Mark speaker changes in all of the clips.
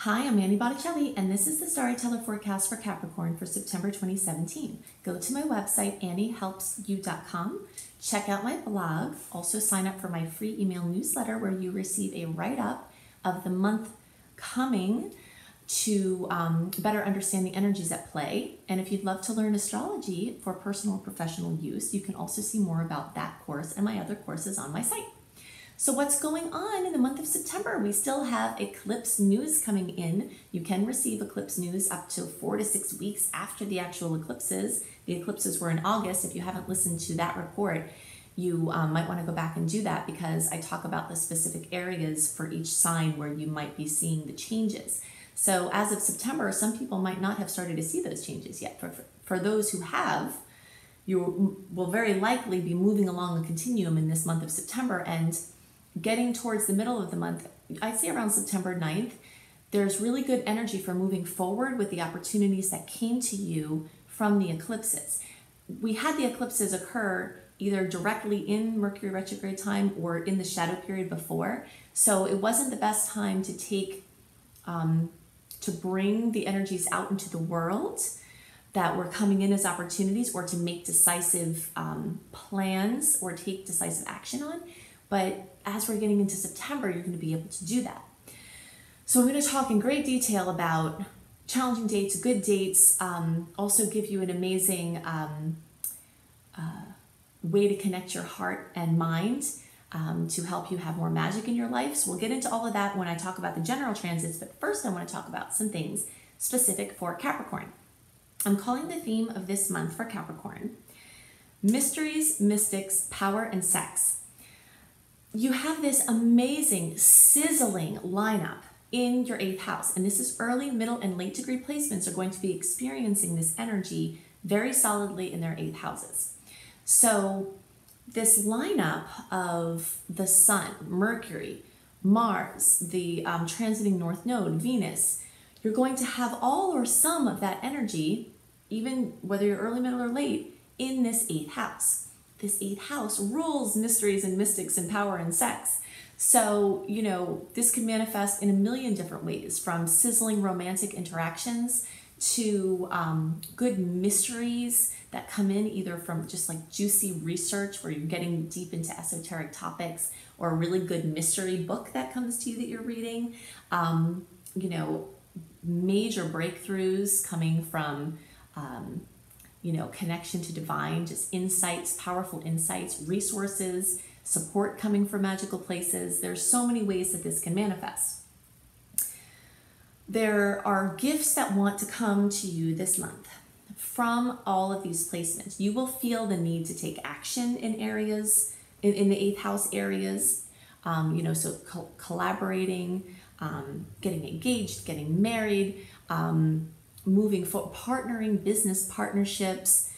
Speaker 1: Hi, I'm Mandy Botticelli, and this is the Storyteller Forecast for Capricorn for September 2017. Go to my website, anniehelpsyou.com, check out my blog, also sign up for my free email newsletter where you receive a write-up of the month coming to better understand the energies at play. And if you'd love to learn astrology for personal and professional use, you can also see more about that course and my other courses on my site. So what's going on in the month of September? We still have eclipse news coming in. You can receive eclipse news up to 4 to 6 weeks after the actual eclipses. The eclipses were in August. If you haven't listened to that report, you might want to go back and do that because I talk about the specific areas for each sign where you might be seeing the changes. So as of September, some people might not have started to see those changes yet. For those who have, you will very likely be moving along a continuum in this month of September, and getting towards the middle of the month, I'd say around September 9th, there's really good energy for moving forward with the opportunities that came to you from the eclipses. We had the eclipses occur either directly in Mercury retrograde time or in the shadow period before. So it wasn't the best time to to bring the energies out into the world that were coming in as opportunities, or to make decisive plans or take decisive action on. But as we're getting into September, you're going to be able to do that. So I'm going to talk in great detail about challenging dates, good dates, also give you an amazing way to connect your heart and mind to help you have more magic in your life. So we'll get into all of that when I talk about the general transits, but first I want to talk about some things specific for Capricorn. I'm calling the theme of this month for Capricorn Mysteries, Mystics, Power, and Sex. You have this amazing, sizzling lineup in your 8th house, and this is early, middle, and late degree placements are going to be experiencing this energy very solidly in their 8th houses. So this lineup of the Sun, Mercury, Mars, the transiting North Node, Venus, you're going to have all or some of that energy, even whether you're early, middle, or late, in this 8th house. This 8th house rules mysteries and mystics and power and sex. So, you know, this can manifest in a million different ways, from sizzling romantic interactions to good mysteries that come in either from just like juicy research where you're getting deep into esoteric topics, or a really good mystery book that comes to you that you're reading. You know, major breakthroughs coming from you know, connection to divine, just insights, powerful insights, resources, support coming from magical places. There's so many ways that this can manifest. There are gifts that want to come to you this month from all of these placements. You will feel the need to take action in areas, in the 8th house areas, you know, so collaborating, getting engaged, getting married, moving forward, partnering, business partnerships,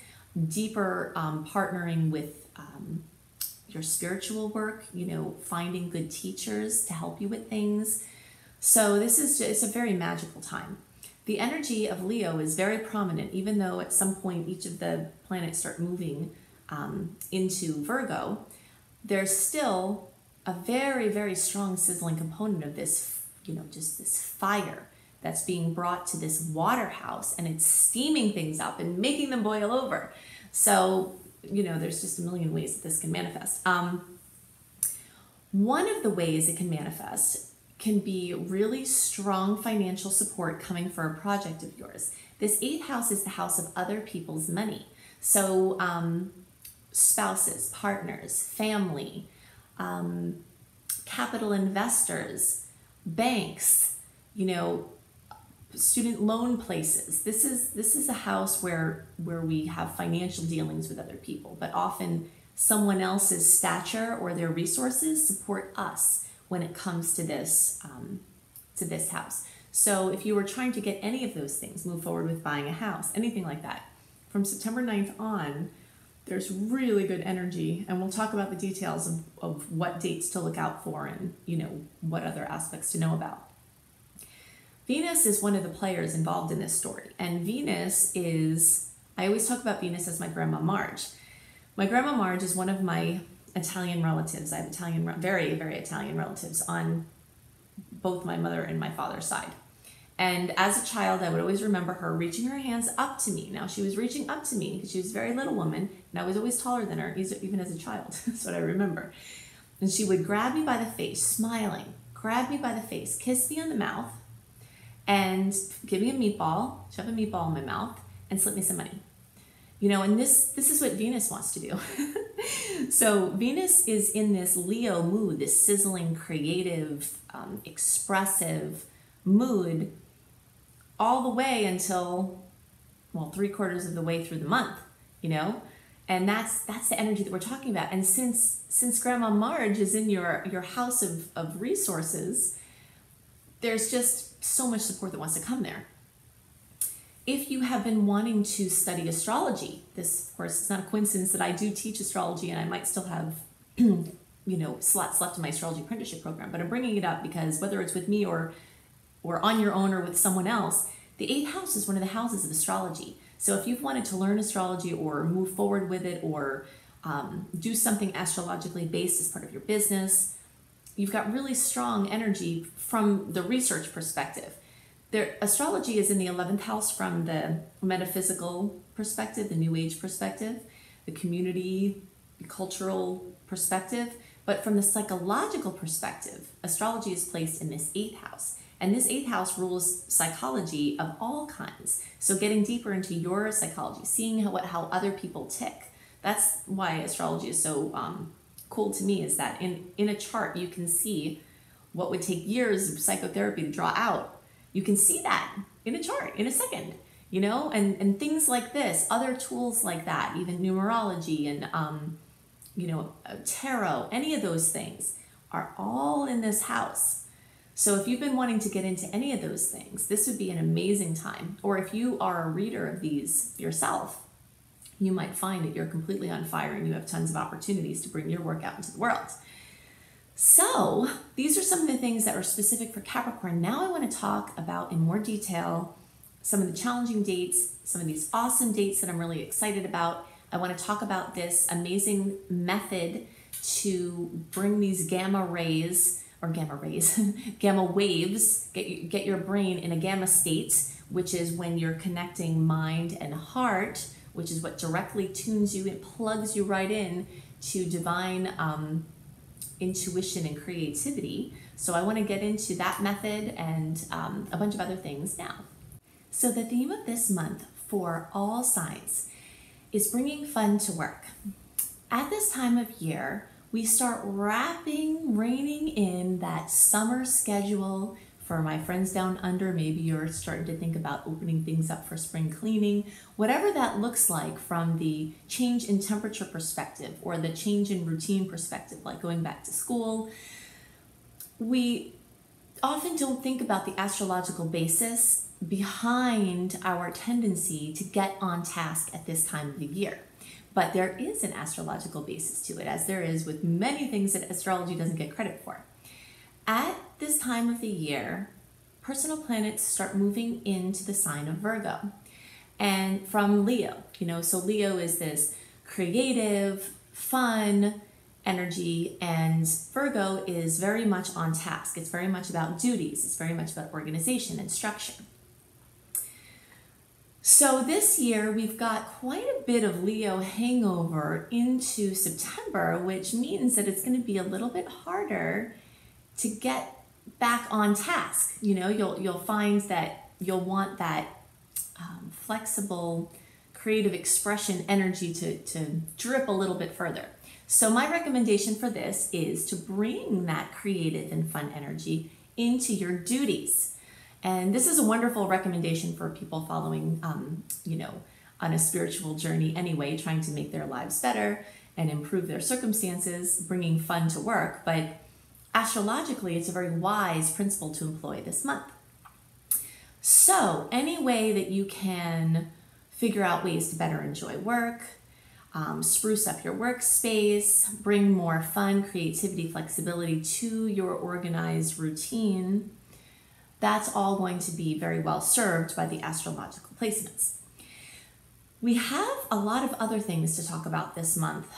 Speaker 1: deeper partnering with your spiritual work, you know, finding good teachers to help you with things. So this is just, it's a very magical time. The energy of Leo is very prominent, even though at some point each of the planets start moving into Virgo. There's still a very, very strong sizzling component of this, you know, just this fire that's being brought to this water house, and it's steaming things up and making them boil over. So, you know, there's just a million ways that this can manifest. One of the ways it can manifest can be really strong financial support coming for a project of yours. This 8th house is the house of other people's money. So spouses, partners, family, capital investors, banks, you know, student loan places. This is a house where we have financial dealings with other people, but often someone else's stature or their resources support us when it comes to this house. So if you were trying to get any of those things, move forward with buying a house, anything like that, from September 9th on, there's really good energy, and we'll talk about the details of what dates to look out for and, you know, what other aspects to know about. Venus is one of the players involved in this story, and Venus is, I always talk about Venus as my grandma Marge. My grandma Marge is one of my Italian relatives. I have very, very Italian relatives on both my mother and my father's side. And as a child, I would always remember her reaching her hands up to me. Now, she was reaching up to me because she was a very little woman, and I was always taller than her, even as a child. That's what I remember. And she would grab me by the face, smiling, grab me by the face, kiss me on the mouth, and give me a meatball, shove a meatball in my mouth, and slip me some money. You know, and this is what Venus wants to do. So Venus is in this Leo mood, this sizzling, creative, expressive mood all the way until, well, 3/4 of the way through the month, you know? And that's the energy that we're talking about. And since Grandma Marge is in your house of resources, there's just so much support that wants to come there. If you have been wanting to study astrology, this, of course, it's not a coincidence that I do teach astrology, and I might still have, you know, slots left in my astrology apprenticeship program, but I'm bringing it up because whether it's with me or on your own or with someone else, the 8th house is one of the houses of astrology. So if you've wanted to learn astrology or move forward with it or do something astrologically based as part of your business, you've got really strong energy from the research perspective. Astrology is in the 11th house from the metaphysical perspective, the New Age perspective, the community, the cultural perspective. But from the psychological perspective, astrology is placed in this 8th house. And this 8th house rules psychology of all kinds. So getting deeper into your psychology, seeing how other people tick. That's why astrology is so cool to me, is that in a chart you can see what would take years of psychotherapy to draw out. You can see that in a chart in a second, you know, and things like this, other tools like that, even numerology and, you know, tarot, any of those things are all in this house. So if you've been wanting to get into any of those things, this would be an amazing time. Or if you are a reader of these yourself, you might find that you're completely on fire and you have tons of opportunities to bring your work out into the world. So these are some of the things that are specific for Capricorn. Now I want to talk about in more detail some of the challenging dates, some of these awesome dates that I'm really excited about. I want to talk about this amazing method to bring these gamma waves, get your brain in a gamma state, which is when you're connecting mind and heart, which is what directly tunes you and plugs you right in to divine intuition and creativity. So I want to get into that method and a bunch of other things now. So the theme of this month for all signs is bringing fun to work. At this time of year, we start reining in that summer schedule. For my friends down under, maybe you're starting to think about opening things up for spring cleaning, whatever that looks like from the change in temperature perspective or the change in routine perspective, like going back to school. We often don't think about the astrological basis behind our tendency to get on task at this time of the year. But there is an astrological basis to it, as there is with many things that astrology doesn't get credit for. At this time of the year, personal planets start moving into the sign of Virgo and from Leo, you know, so Leo is this creative, fun energy, and Virgo is very much on task. It's very much about duties. It's very much about organization and structure. So this year we've got quite a bit of Leo hangover into September, which means that it's going to be a little bit harder to get back on task. You know, you'll find that you'll want that flexible, creative expression energy to drip a little bit further. So my recommendation for this is to bring that creative and fun energy into your duties. And this is a wonderful recommendation for people following, you know, on a spiritual journey anyway, trying to make their lives better and improve their circumstances, bringing fun to work. But astrologically, it's a very wise principle to employ this month. So any way that you can figure out ways to better enjoy work, spruce up your workspace, bring more fun, creativity, flexibility to your organized routine, that's all going to be very well served by the astrological placements. We have a lot of other things to talk about this month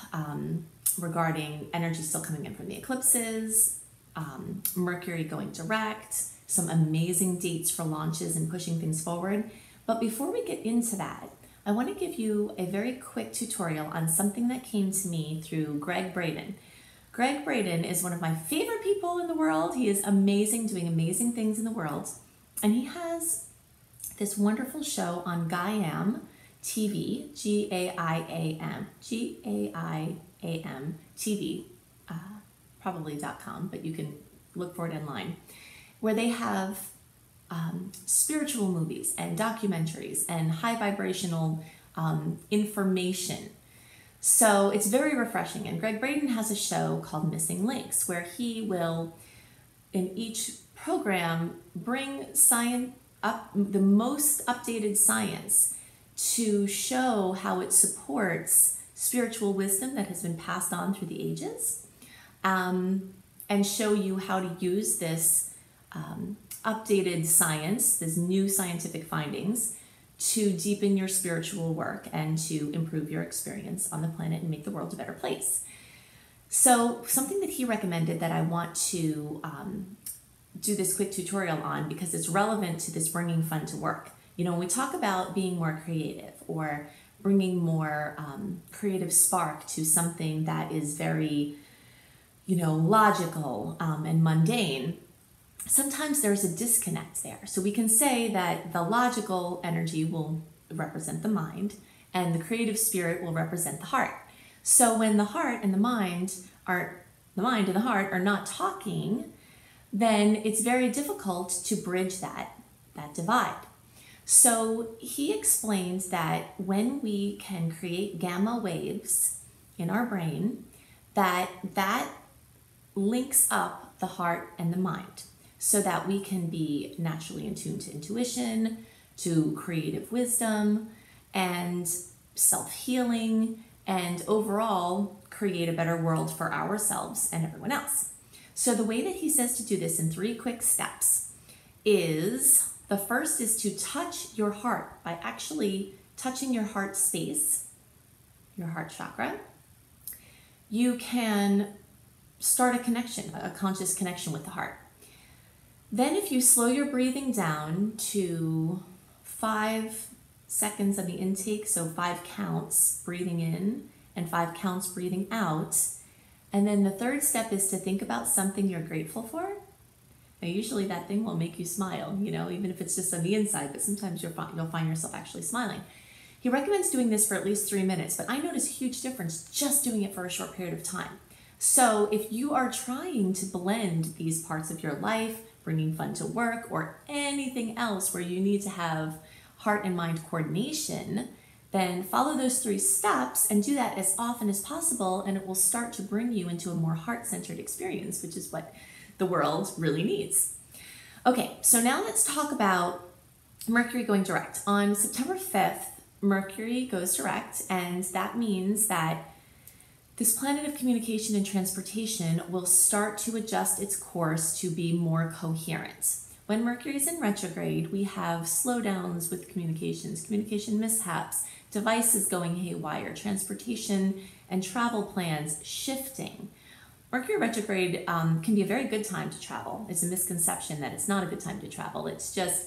Speaker 1: regarding energy still coming in from the eclipses, Mercury going direct, some amazing dates for launches and pushing things forward. But before we get into that, I want to give you a very quick tutorial on something that came to me through Greg Braden. Greg Braden is one of my favorite people in the world. He is amazing, doing amazing things in the world. And he has this wonderful show on Gaiam TV, G-A-I-A-M TV, probably.com, but you can look for it online, where they have spiritual movies and documentaries and high vibrational information. So it's very refreshing. And Greg Braden has a show called Missing Links, where he will, in each program, bring the most updated science to show how it supports spiritual wisdom that has been passed on through the ages, and show you how to use this updated science, this new scientific findings, to deepen your spiritual work and to improve your experience on the planet and make the world a better place. So something that he recommended that I want to do this quick tutorial on, because it's relevant to this bringing fun to work. You know, when we talk about being more creative or bringing more creative spark to something that is very, logical and mundane, sometimes there's a disconnect there. So we can say that the logical energy will represent the mind and the creative spirit will represent the heart. So when the heart and the mind and the heart are not talking, then it's very difficult to bridge that divide. So he explains that when we can create gamma waves in our brain, that links up the heart and the mind, so that we can be naturally in tune to intuition, to creative wisdom, and self-healing, and overall create a better world for ourselves and everyone else. So the way that he says to do this in 3 quick steps is, the first is to touch your heart by actually touching your heart space, your heart chakra. You can start a connection, a conscious connection with the heart. Then if you slow your breathing down to 5 seconds of the intake, so 5 counts breathing in and 5 counts breathing out, and then the third step is to think about something you're grateful for. Now usually that thing will make you smile, even if it's just on the inside, but sometimes you'll find yourself actually smiling. He recommends doing this for at least 3 minutes, but I notice a huge difference just doing it for a short period of time. So if you are trying to blend these parts of your life, bringing fun to work, or anything else where you need to have heart and mind coordination, then follow those 3 steps and do that as often as possible, and it will start to bring you into a more heart-centered experience, which is what the world really needs. Okay, so now let's talk about Mercury going direct. On September 5th, Mercury goes direct, and that means that this planet of communication and transportation will start to adjust its course to be more coherent. When Mercury is in retrograde, we have slowdowns with communication mishaps, devices going haywire, transportation and travel plans shifting. Mercury retrograde can be a very good time to travel. It's a misconception that it's not a good time to travel. It's just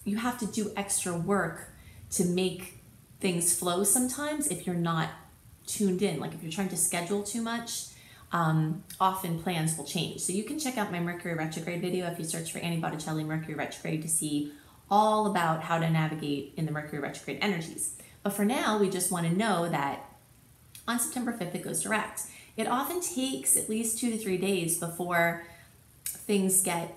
Speaker 1: you have to do extra work to make things flow sometimes if you're not tuned in. Like if you're trying to schedule too much, often plans will change. So you can check out my Mercury retrograde video if you search for Annie Botticelli Mercury retrograde to see all about how to navigate in the Mercury retrograde energies. But for now, we just want to know that on September 5th, it goes direct. It often takes at least 2 to 3 days before things get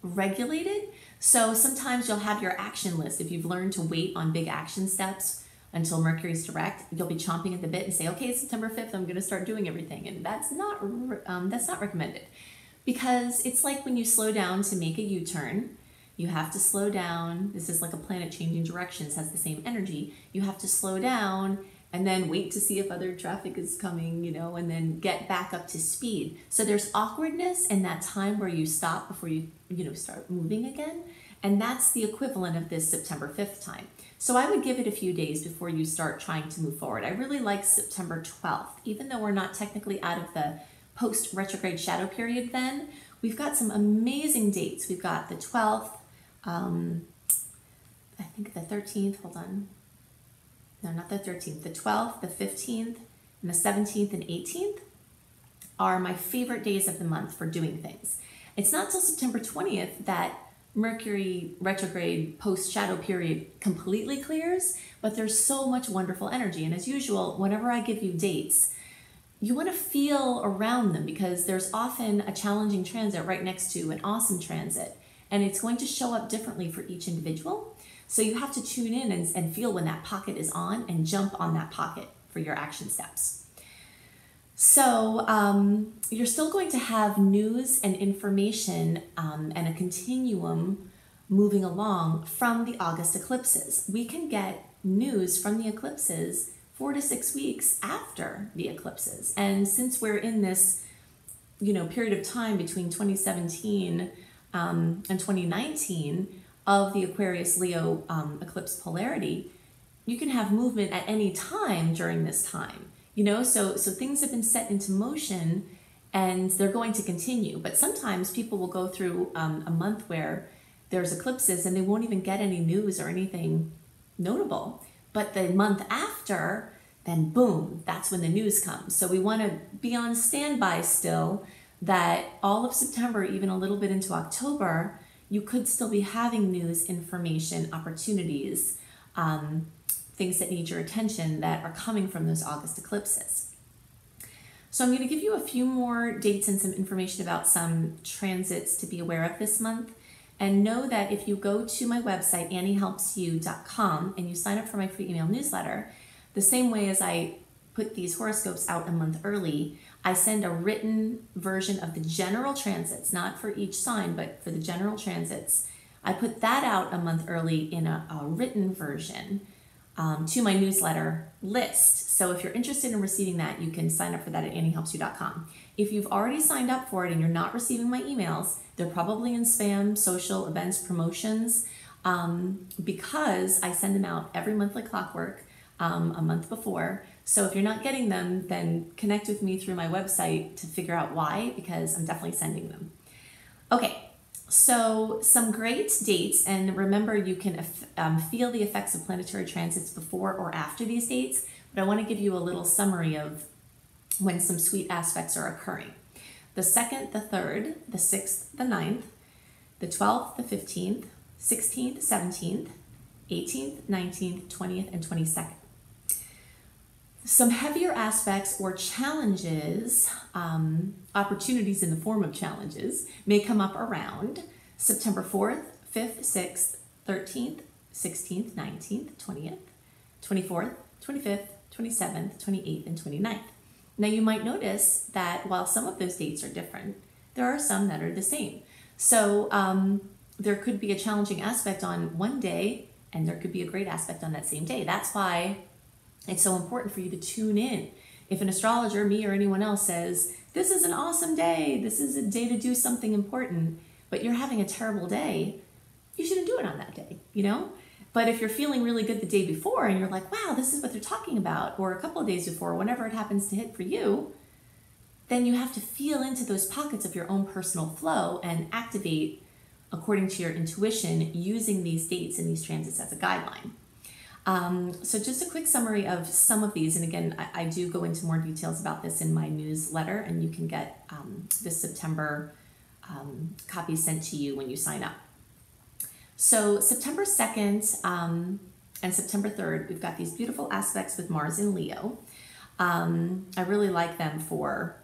Speaker 1: regulated. So sometimes you'll have your action list. If you've learned to wait on big action steps until Mercury's direct, you'll be chomping at the bit and say, okay, September 5th, I'm going to start doing everything. And that's not recommended, because it's like when you slow down to make a U-turn, you have to slow down. This is like a planet changing directions, has the same energy. You have to slow down and then wait to see if other traffic is coming, and then get back up to speed. So there's awkwardness in that time where you stop before you, start moving again. And that's the equivalent of this September 5th time. So I would give it a few days before you start trying to move forward. I really like September 12th, even though we're not technically out of the post-retrograde shadow period then, we've got some amazing dates. We've got the 12th, I think the 13th, hold on. No, not the 13th. The 12th, the 15th, and the 17th and 18th are my favorite days of the month for doing things. It's not till September 20th that Mercury retrograde post-shadow period completely clears, but there's so much wonderful energy. And as usual, whenever I give you dates, you want to feel around them because there's often a challenging transit right next to an awesome transit, and it's going to show up differently for each individual. So you have to tune in and feel when that pocket is on and jump on that pocket for your action steps. So you're still going to have news and information and a continuum moving along from the August eclipses. We can get news from the eclipses 4 to 6 weeks after the eclipses. And since we're in this, period of time between 2017 and 2019 of the Aquarius Leo eclipse polarity, you can have movement at any time during this time. So things have been set into motion and they're going to continue. But sometimes people will go through a month where there's eclipses and they won't even get any news or anything notable. But the month after, then boom, that's when the news comes. So we want to be on standby still that all of September, even a little bit into October, you could still be having news, information, opportunities, things that need your attention that are coming from those August eclipses. So I'm going to give you a few more dates and some information about some transits to be aware of this month. And know that if you go to my website, anniehelpsyou.com, and you sign up for my free email newsletter, the same way as I put these horoscopes out a month early, I send a written version of the general transits, not for each sign, but for the general transits. I put that out a month early in a written version to my newsletter list. So if you're interested in receiving that, you can sign up for that at anniehelpsyou.com. If you've already signed up for it and you're not receiving my emails, they're probably in spam, social, events, promotions, because I send them out every month like clockwork, a month before. So if you're not getting them, then connect with me through my website to figure out why, because I'm definitely sending them. Okay. So some great dates, and remember you can feel the effects of planetary transits before or after these dates, but I want to give you a little summary of when some sweet aspects are occurring. The 2nd, the 3rd, the 6th, the 9th, the 12th, the 15th, 16th, 17th, 18th, 19th, 20th, and 22nd. Some heavier aspects or challenges, opportunities in the form of challenges, may come up around September 4th, 5th, 6th, 13th, 16th, 19th, 20th, 24th, 25th, 27th, 28th, and 29th. Now you might notice that while some of those dates are different, there are some that are the same. So there could be a challenging aspect on one day, and there could be a great aspect on that same day. That's why it's so important for you to tune in. If an astrologer, me or anyone else, says, this is an awesome day, this is a day to do something important, but you're having a terrible day, you shouldn't do it on that day, But if you're feeling really good the day before and you're like, wow, this is what they're talking about, or a couple of days before, whenever it happens to hit for you, then you have to feel into those pockets of your own personal flow and activate according to your intuition using these dates and these transits as a guideline. So just a quick summary of some of these, and again, I do go into more details about this in my newsletter, and you can get this September copy sent to you when you sign up. So September 2nd and September 3rd, we've got these beautiful aspects with Mars in Leo. I really like them for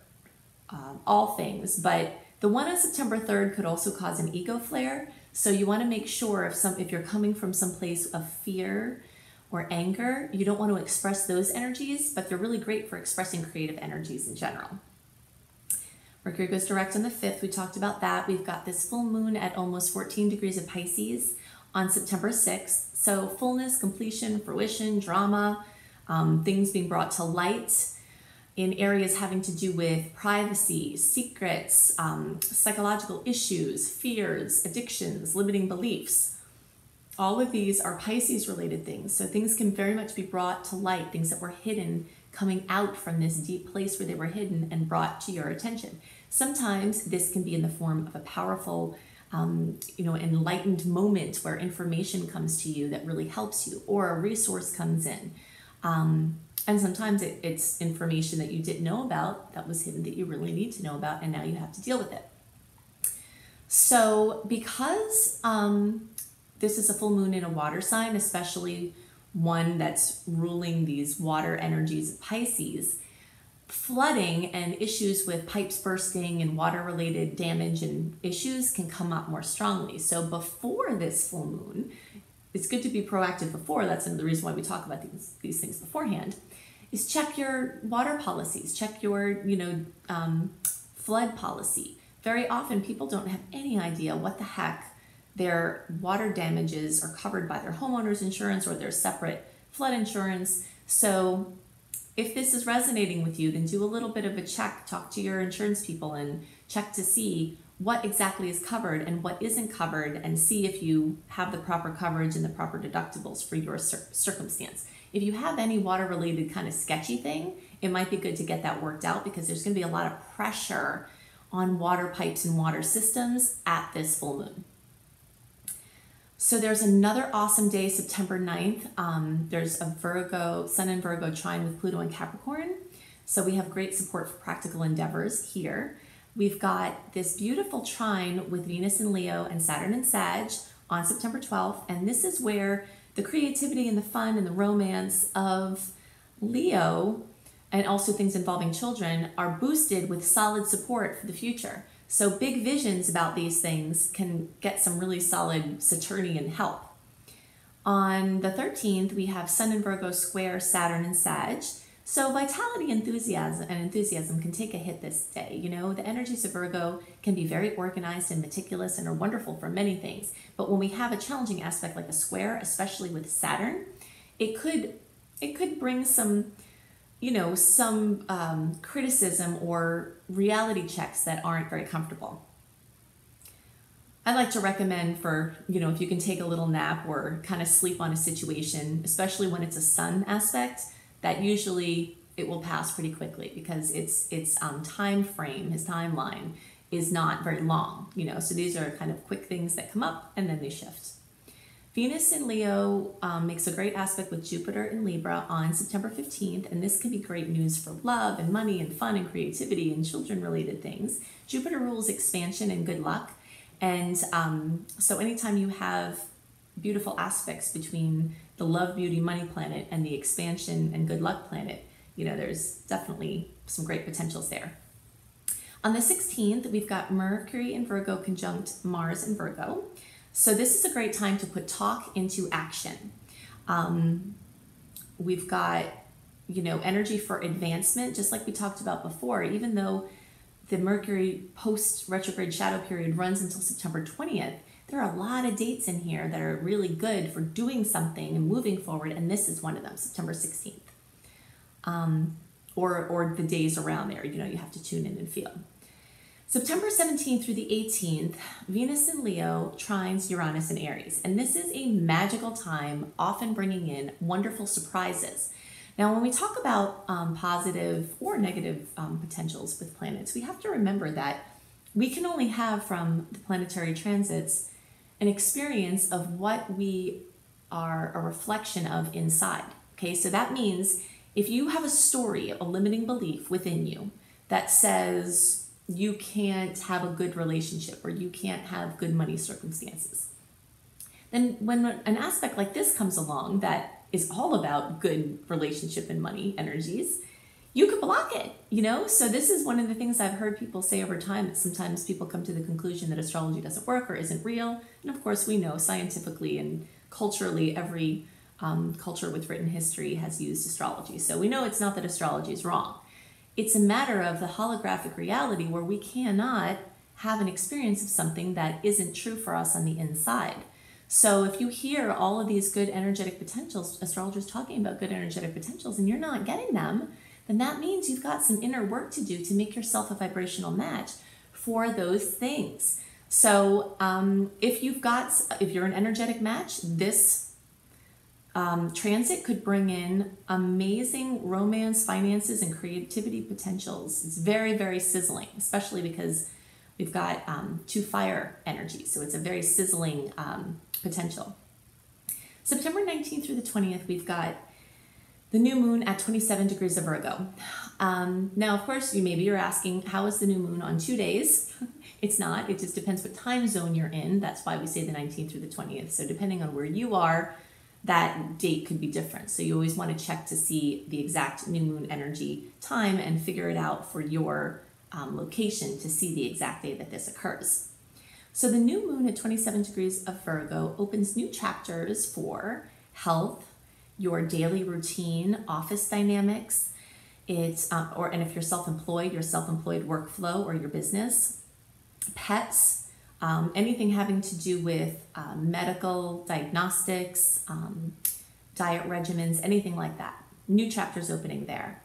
Speaker 1: all things, but the one on September 3rd could also cause an ego flare. So you want to make sure if you're coming from some place of fear or anger, you don't want to express those energies, but they're really great for expressing creative energies in general. Mercury goes direct on the 5th. We talked about that. We've got this full moon at almost 14 degrees of Pisces on September 6th. So fullness, completion, fruition, drama, things being brought to light in areas having to do with privacy, secrets, psychological issues, fears, addictions, limiting beliefs. All of these are Pisces related things. So things can very much be brought to light, things that were hidden coming out from this deep place where they were hidden and brought to your attention. Sometimes this can be in the form of a powerful, enlightened moment where information comes to you that really helps you, or a resource comes in. And sometimes it's information that you didn't know about that was hidden that you really need to know about, and now you have to deal with it. So because this is a full moon in a water sign, especially one that's ruling these water energies of Pisces, flooding and issues with pipes bursting and water-related damage and issues can come up more strongly. So before this full moon, it's good to be proactive before. That's the reason why we talk about these things beforehand, is check your water policies, check your flood policy. Very often people don't have any idea what the heck their water damages are covered by their homeowner's insurance or their separate flood insurance. So if this is resonating with you, then do a little bit of a check, talk to your insurance people and check to see what exactly is covered and what isn't covered, and see if you have the proper coverage and the proper deductibles for your circumstance. If you have any water related kind of sketchy thing, it might be good to get that worked out, because there's going to be a lot of pressure on water pipes and water systems at this full moon. So there's another awesome day, September 9th. There's a Virgo, Sun and Virgo trine with Pluto and Capricorn. So we have great support for practical endeavors here. We've got this beautiful trine with Venus in Leo and Saturn in Sag on September 12th. And this is where the creativity and the fun and the romance of Leo, and also things involving children, are boosted with solid support for the future. So big visions about these things can get some really solid Saturnian help. On the 13th, we have Sun and Virgo square Saturn and Sag. So vitality, enthusiasm can take a hit this day. You know, the energies of Virgo can be very organized and meticulous and are wonderful for many things. But when we have a challenging aspect like a square, especially with Saturn, it could bring some criticism or reality checks that aren't very comfortable. I like to recommend for, if you can take a little nap or kind of sleep on a situation, especially when it's a sun aspect, that usually it will pass pretty quickly, because its time frame, his timeline, is not very long, so these are kind of quick things that come up and then they shift. Venus in Leo makes a great aspect with Jupiter in Libra on September 15th, and this can be great news for love and money and fun and creativity and children-related things. Jupiter rules expansion and good luck, and so anytime you have beautiful aspects between the love, beauty, money planet and the expansion and good luck planet, there's definitely some great potentials there. On the 16th, we've got Mercury in Virgo conjunct Mars in Virgo. So this is a great time to put talk into action. We've got, energy for advancement, just like we talked about before. Even though the Mercury post-retrograde shadow period runs until September 20th, there are a lot of dates in here that are really good for doing something and moving forward, and this is one of them, September 16th. Or the days around there, you have to tune in and feel. September 17th through the 18th, Venus in Leo trines Uranus in Aries. And this is a magical time, often bringing in wonderful surprises. Now, when we talk about positive or negative potentials with planets, we have to remember that we can only have from the planetary transits an experience of what we are a reflection of inside. Okay, so that means if you have a story, a limiting belief within you that says you can't have a good relationship or you can't have good money circumstances, then when an aspect like this comes along that is all about good relationship and money energies, you could block it, So this is one of the things I've heard people say over time, that sometimes people come to the conclusion that astrology doesn't work or isn't real. And of course, we know scientifically and culturally, every culture with written history has used astrology. So we know it's not that astrology is wrong. It's a matter of the holographic reality where we cannot have an experience of something that isn't true for us on the inside. So if you hear all of these good energetic potentials, astrologers talking about good energetic potentials, and you're not getting them, then that means you've got some inner work to do to make yourself a vibrational match for those things. So if you're an energetic match, this Transit could bring in amazing romance, finances, and creativity potentials. It's very, very sizzling, especially because we've got 2 fire energies, so it's a very sizzling potential. September 19th through the 20th, we've got the new moon at 27 degrees of Virgo. Now, of course, you're asking, how is the new moon on 2 days? It's not. It just depends what time zone you're in. That's why we say the 19th through the 20th. So depending on where you are, that date could be different. So you always want to check to see the exact new moon energy time and figure it out for your location to see the exact day that this occurs. So the new moon at 27 degrees of Virgo opens new chapters for health, your daily routine, office dynamics. It's and if you're self-employed, your self-employed workflow or your business, pets, anything having to do with medical diagnostics, diet regimens, anything like that. New chapters opening there.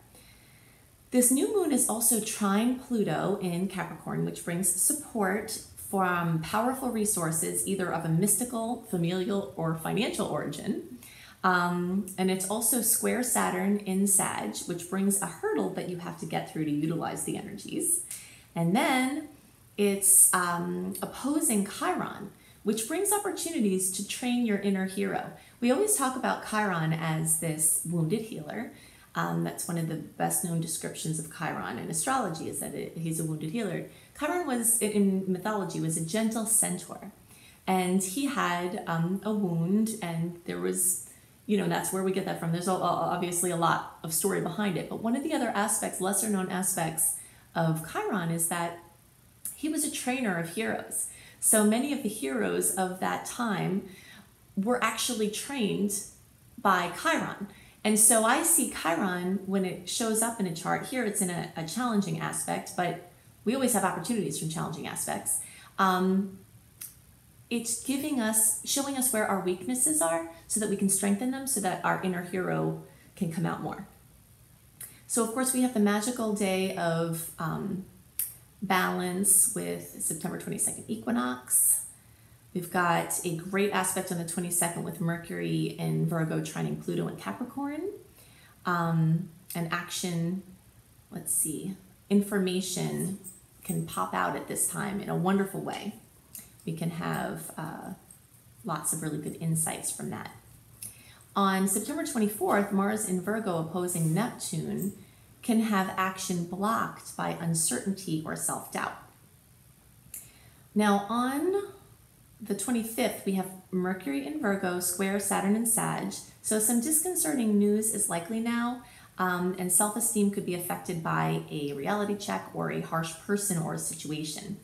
Speaker 1: This new moon is also trine Pluto in Capricorn, which brings support from powerful resources, either of a mystical, familial, or financial origin. And it's also square Saturn in Sag, which brings a hurdle that you have to get through to utilize the energies. And then it's opposing Chiron, which brings opportunities to train your inner hero. We always talk about Chiron as this wounded healer. That's one of the best known descriptions of Chiron in astrology, is that he's a wounded healer. Chiron was, in mythology, was a gentle centaur. And he had a wound, and there was, that's where we get that from. There's obviously a lot of story behind it. But one of the other aspects, lesser known aspects of Chiron, is that he was a trainer of heroes. So many of the heroes of that time were actually trained by Chiron. And so I see Chiron, when it shows up in a chart, here it's in a challenging aspect, but we always have opportunities from challenging aspects. It's showing us where our weaknesses are so that we can strengthen them so that our inner hero can come out more. So of course we have the magical day of balance with September 22nd equinox. We've got a great aspect on the 22nd with Mercury in Virgo trining Pluto in Capricorn. And action, information can pop out at this time in a wonderful way. We can have lots of really good insights from that. On September 24th, Mars in Virgo opposing Neptune can have action blocked by uncertainty or self-doubt. Now on the 25th, we have Mercury in Virgo, square Saturn in Sag. So some disconcerting news is likely now, and self-esteem could be affected by a reality check or a harsh person or a situation.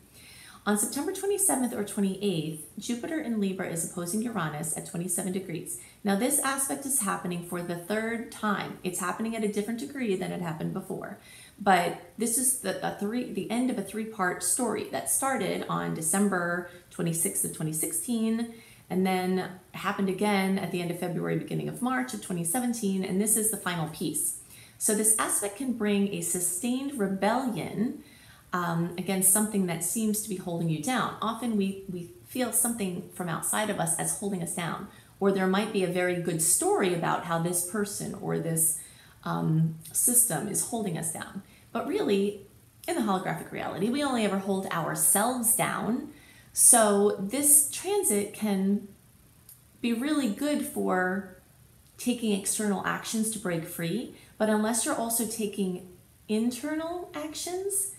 Speaker 1: On September 27th or 28th, Jupiter in Libra is opposing Uranus at 27 degrees. Now this aspect is happening for the 3rd time. It's happening at a different degree than it happened before. But this is the end of a 3-part story that started on December 26th of 2016, and then happened again at the end of February, beginning of March of 2017, and this is the final piece. So this aspect can bring a sustained rebellion against something that seems to be holding you down. Often we feel something from outside of us as holding us down, or there might be a very good story about how this person or this system is holding us down. But really, in the holographic reality, we only ever hold ourselves down. So this transit can be really good for taking external actions to break free, but unless you're also taking internal actions,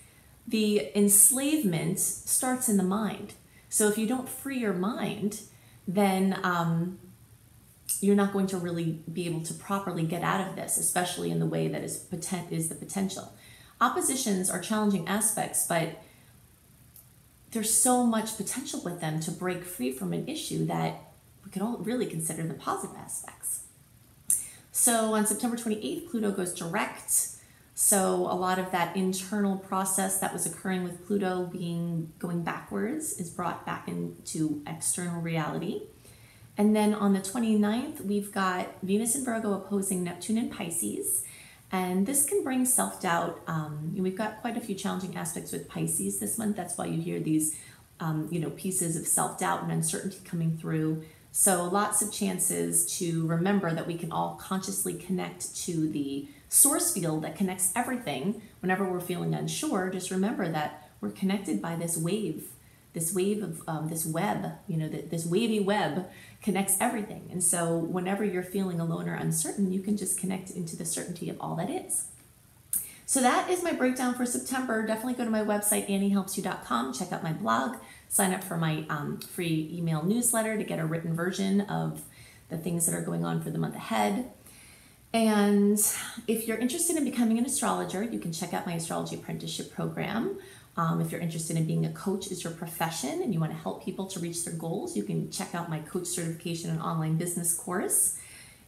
Speaker 1: the enslavement starts in the mind. So if you don't free your mind, then you're not going to really be able to properly get out of this, especially in the way that is the potential. Oppositions are challenging aspects, but there's so much potential with them to break free from an issue that we can all really consider the positive aspects. So on September 28th, Pluto goes direct. So a lot of that internal process that was occurring with Pluto going backwards is brought back into external reality. And then on the 29th, we've got Venus in Virgo opposing Neptune in Pisces. And this can bring self-doubt. We've got quite a few challenging aspects with Pisces this month. That's why you hear these, pieces of self-doubt and uncertainty coming through. So lots of chances to remember that we can all consciously connect to the source field that connects everything. Whenever we're feeling unsure, just remember that we're connected by this wave of this web, this wavy web connects everything. And so whenever you're feeling alone or uncertain, you can just connect into the certainty of all that is. So that is my breakdown for September. Definitely go to my website, anniehelpsyou.com, check out my blog, sign up for my free email newsletter to get a written version of the things that are going on for the month ahead. And if you're interested in becoming an astrologer, you can check out my astrology apprenticeship program. If you're interested in being a coach as your profession and you want to help people to reach their goals, you can check out my coach certification and online business course.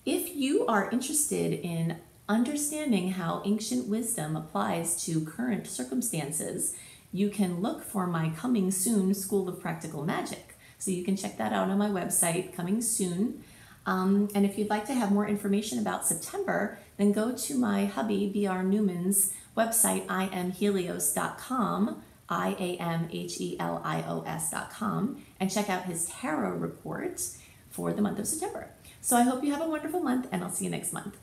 Speaker 1: If you are interested in understanding how ancient wisdom applies to current circumstances, you can look for my coming soon School of Practical Magic. So you can check that out on my website, coming soon. And if you'd like to have more information about September, then go to my hubby, B.R. Newman's website, iamhelios.com, iamhelios.com, and check out his tarot report for the month of September. So I hope you have a wonderful month, and I'll see you next month.